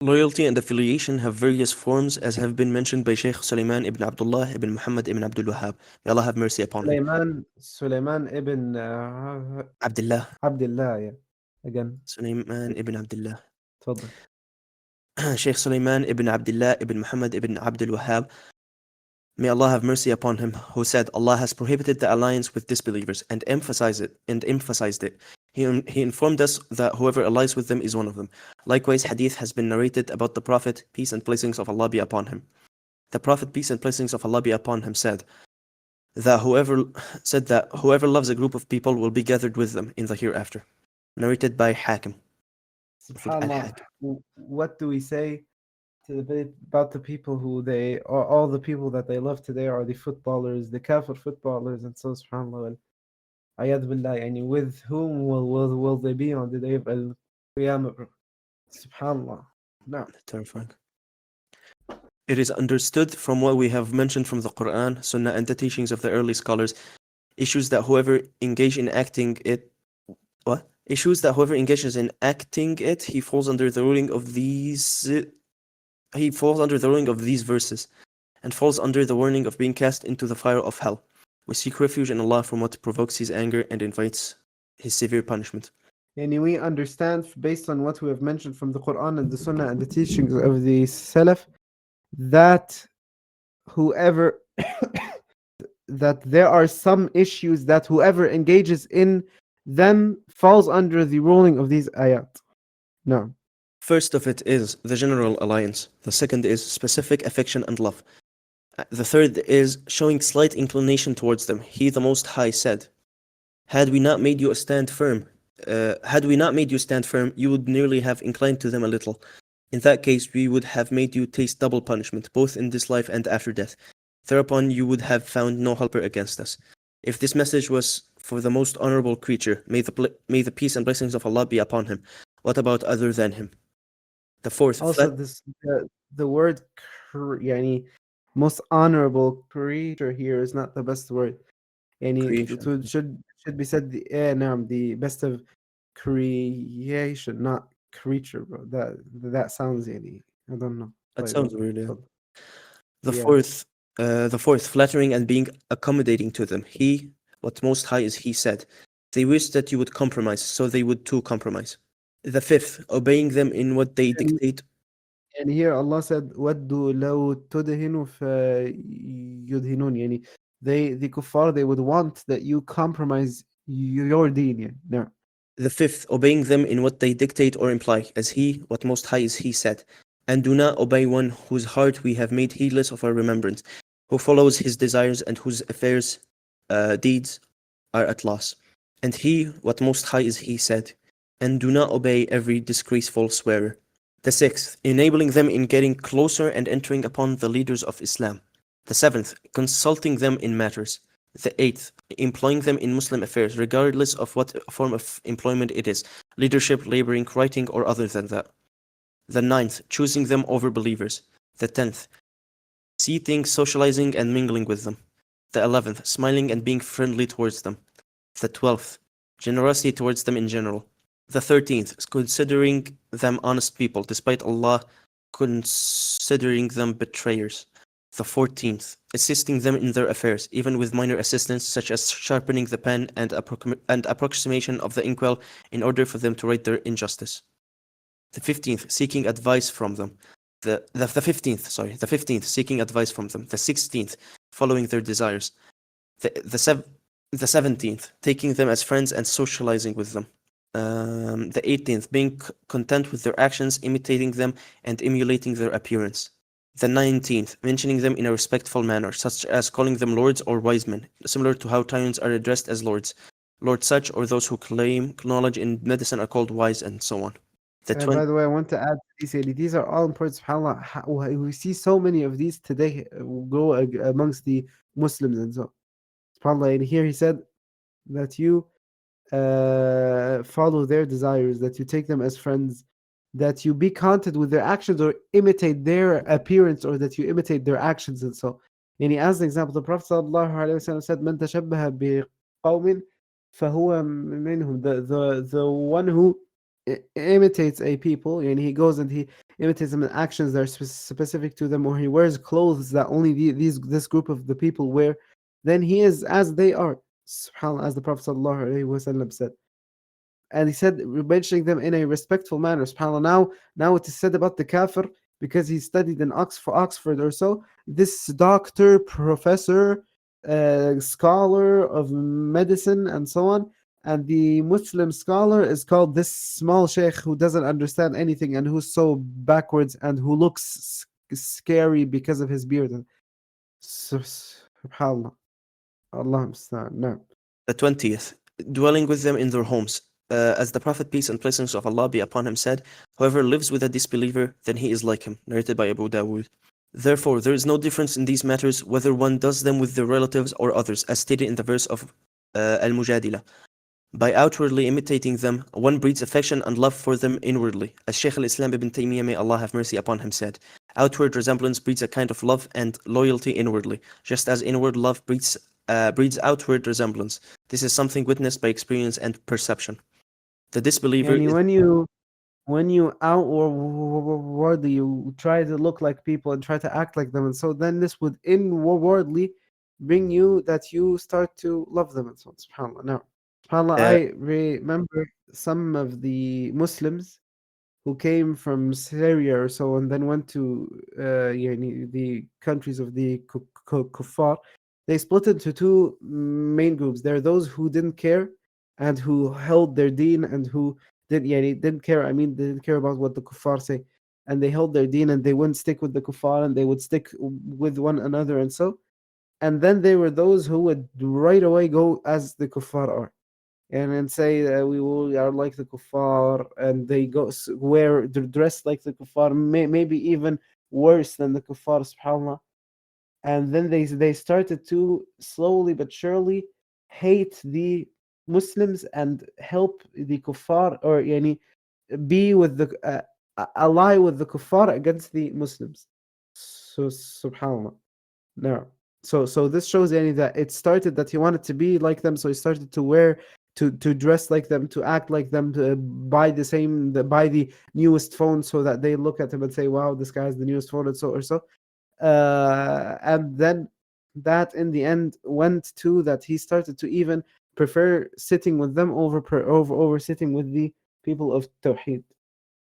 Loyalty and affiliation have various forms, as have been mentioned by Shaykh Sulaiman ibn Abdullah ibn Muhammad ibn Abdul Wahhab. May Allah have mercy upon him. Sulaiman ibn Abdullah. Abdullah, yeah. Again, Sulaiman ibn Abdullah. تفضل. Shaykh Sulaiman ibn Abdullah ibn Muhammad ibn Abdul Wahhab, may Allah have mercy upon him, who said, Allah has prohibited the alliance with disbelievers and emphasized it. He informed us that whoever allies with them is one of them. Likewise, hadith has been narrated about the Prophet, peace and blessings of Allah be upon him. The Prophet, peace and blessings of Allah be upon him, said that whoever loves a group of people will be gathered with them in the hereafter. Narrated by Hakim. SubhanAllah, what do we say about the people who all the people that they love today are the footballers, the kafir footballers, and so SubhanAllah, ayad billah, yani with whom will they be on the day of al-Qiyamah, bro? SubhanAllah. No. Terrifying. It is understood from what we have mentioned from the Qur'an, Sunnah, and the teachings of the early scholars, issues that whoever engages in acting it, he falls under the ruling of these verses, and falls under the warning of being cast into the fire of hell. We seek refuge in Allah from what provokes His anger and invites His severe punishment. And we understand, based on what we have mentioned from the Quran and the Sunnah and the teachings of the Salaf, that whoever that there are some issues that whoever engages in them falls under the ruling of these ayat. No. First of it is the general alliance. The second is specific affection and love. The third is showing slight inclination towards them. He, the Most High, said, Had we not made you stand firm, you would nearly have inclined to them a little. In that case, we would have made you taste double punishment, both in this life and after death. Thereupon you would have found no helper against us. If this message was for the most honorable creature, may the peace and blessings of Allah be upon him. What about other than him? The fourth. Also, the word yani, most honorable creature here is not the best word. Yani, should be said the best of creation, not creature, bro. That sounds yani, I don't know. That sounds weird, yeah. Yeah. The fourth, flattering and being accommodating to them. He, what Most High is, He said, they wish that you would compromise, so they would too compromise. The fifth, obeying them in what they dictate. And here Allah said, وَدُّوا لَوْ تُدْهِنُوا فَيُدْهِنُونَ. Yani, the kuffar, they would want that you compromise your deen. No. The fifth, obeying them in what they dictate or imply, as He, what Most High is, He said, and do not obey one whose heart we have made heedless of our remembrance, who follows his desires and whose affairs, deeds are at loss. And He, what Most High is, He said, and do not obey every disgraceful swearer. The sixth, enabling them in getting closer and entering upon the leaders of Islam. The seventh, consulting them in matters. The eighth, employing them in Muslim affairs, regardless of what form of employment it is, leadership, laboring, writing, or other than that. The ninth, choosing them over believers. The 10th, seating, socializing, and mingling with them. The 11th, smiling and being friendly towards them. The 12th, generosity towards them in general. The 13th, considering them honest people, despite Allah considering them betrayers. The 14th, assisting them in their affairs, even with minor assistance such as sharpening the pen and approximation of the inkwell in order for them to right their injustice. The 15th, seeking advice from them. The 15th, seeking advice from them. The 16th, following their desires. The 17th, taking them as friends and socializing with them. The 18th, being content with their actions, imitating them, and emulating their appearance. The 19th, mentioning them in a respectful manner, such as calling them lords or wise men, similar to how tyrants are addressed as lords. Lord such, or those who claim knowledge in medicine are called wise, and so on. By the way, I want to add, these are all important, subhanAllah. We see so many of these today go amongst the Muslims and so. SubhanAllah, and here he said that you follow their desires, that you take them as friends, that you be content with their actions or imitate their appearance, or that you imitate their actions and so. And as an example, the Prophet ﷺ said, "Man tashabbaha biqawmin fahuwa minhum." The one who imitates a people, and he goes and he imitates them in actions that are specific to them, or he wears clothes that only this group of the people wear, then he is as they are. SubhanAllah, as the Prophet ﷺ said. And he said, mentioning them in a respectful manner. SubhanAllah. Now it is said about the kafir, because he studied in Oxford or so, this doctor, professor, scholar of medicine, and so on. And the Muslim scholar is called this small sheikh who doesn't understand anything and who's so backwards and who looks scary because of his beard. SubhanAllah. Allah musta'an. No. The 20th, dwelling with them in their homes. As the Prophet, peace and blessings of Allah be upon him, said, whoever lives with a disbeliever, then he is like him, narrated by Abu Dawud. Therefore, there is no difference in these matters whether one does them with their relatives or others, as stated in the verse of Al-Mujadilah. By outwardly imitating them, one breeds affection and love for them inwardly. As Shaykh al-Islam ibn Taymiyyah, may Allah have mercy upon him, said, outward resemblance breeds a kind of love and loyalty inwardly, just as inward love breeds outward resemblance. This is something witnessed by experience and perception. The disbeliever is... when you outwardly you try to look like people and try to act like them, and so then this would inwardly bring you that you start to love them, and so on. SubhanAllah. Now, SubhanAllah, I remember some of the Muslims who came from Syria or so and then went to the countries of the kuffar. They split into two main groups. There are those who didn't care and who held their deen, and who didn't care. I mean, they didn't care about what the kuffar say, and they held their deen, and they wouldn't stick with the kuffar, and they would stick with one another, and so. And then there were those who would right away go as the kuffar are, and then say that we are like the kuffar, and they go wear dressed like the kuffar, maybe even worse than the kuffar, subhanallah. And then they started to slowly but surely hate the Muslims and help the kuffar, or be with the ally with the kuffar against the Muslims. So subhanallah. No. So this shows that it started that he wanted to be like them, so he started to wear, to dress like them, to act like them, to buy the newest phone, so that they look at him and say, wow, this guy has the newest phone, and so or so. And then that in the end went to that he started to even prefer sitting with them over sitting with the people of Tawheed.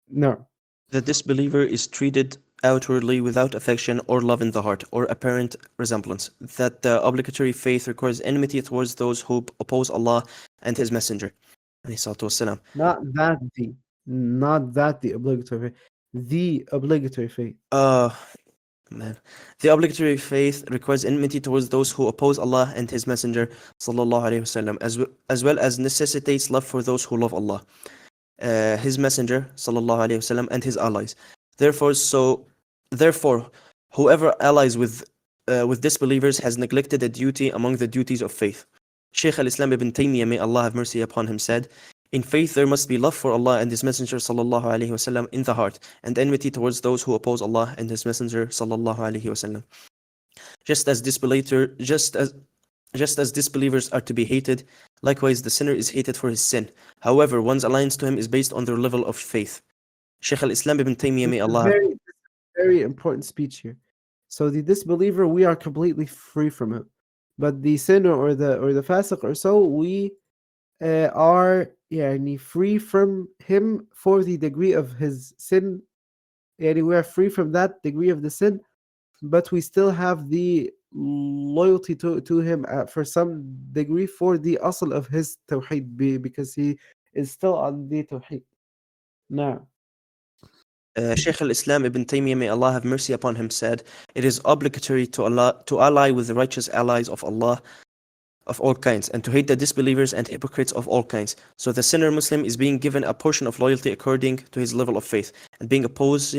No. The disbeliever is treated outwardly without affection or love in the heart, or apparent resemblance. That the obligatory faith requires enmity towards those who oppose Allah and His Messenger. Not that the obligatory faith. The obligatory faith. Man. The obligatory faith requires enmity towards those who oppose Allah and His Messenger ﷺ, as well as necessitates love for those who love Allah, His Messenger ﷺ, and His allies. Therefore, whoever allies with disbelievers has neglected a duty among the duties of faith. Shaykh al-Islam ibn Taymiyyah, may Allah have mercy upon him, said, in faith there must be love for Allah and His Messenger ﷺ in the heart, and enmity towards those who oppose Allah and His Messenger ﷺ. Just as disbelievers are to be hated, likewise the sinner is hated for his sin. However, one's alliance to him is based on their level of faith. Shaykh al-Islam ibn Taymiyyah, may Allah... Very important speech here. So the disbeliever, we are completely free from him. But the sinner or the fasiq or so, we are free from him for the degree of his sin. We are free from that degree of the sin, but we still have the loyalty to him for some degree for the asl of his tawheed, because he is still on the tawheed. Now, Shaykh al-Islam ibn Taymiyyah, may Allah have mercy upon him, said, it is obligatory to ally with the righteous allies of Allah of all kinds, and to hate the disbelievers and hypocrites of all kinds. So the sinner Muslim is being given a portion of loyalty according to his level of faith, and being opposed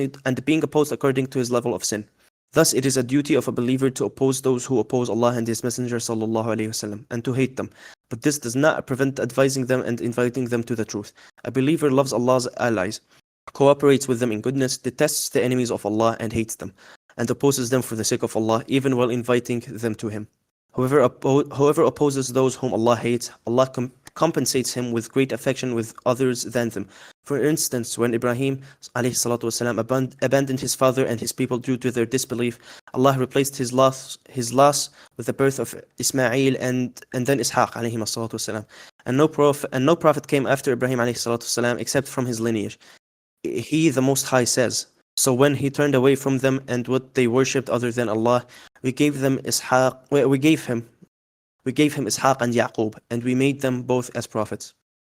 according to his level of sin. Thus it is a duty of a believer to oppose those who oppose Allah and His Messenger ﷺ, and to hate them. But this does not prevent advising them and inviting them to the truth. A believer loves Allah's allies, cooperates with them in goodness, detests the enemies of Allah and hates them, and opposes them for the sake of Allah, even while inviting them to Him. Whoever opposes those whom Allah hates, Allah compensates him with great affection with others than them. For instance, when Ibrahim والسلام, abandoned his father and his people due to their disbelief, Allah replaced his loss with the birth of Ismail and then Ishaq والسلام. And no prophet came after Ibrahim والسلام, except from his lineage. He, the Most High, says, so when he turned away from them and what they worshipped other than Allah, we gave him Ishaq and Yaqub, and we made them both as prophets.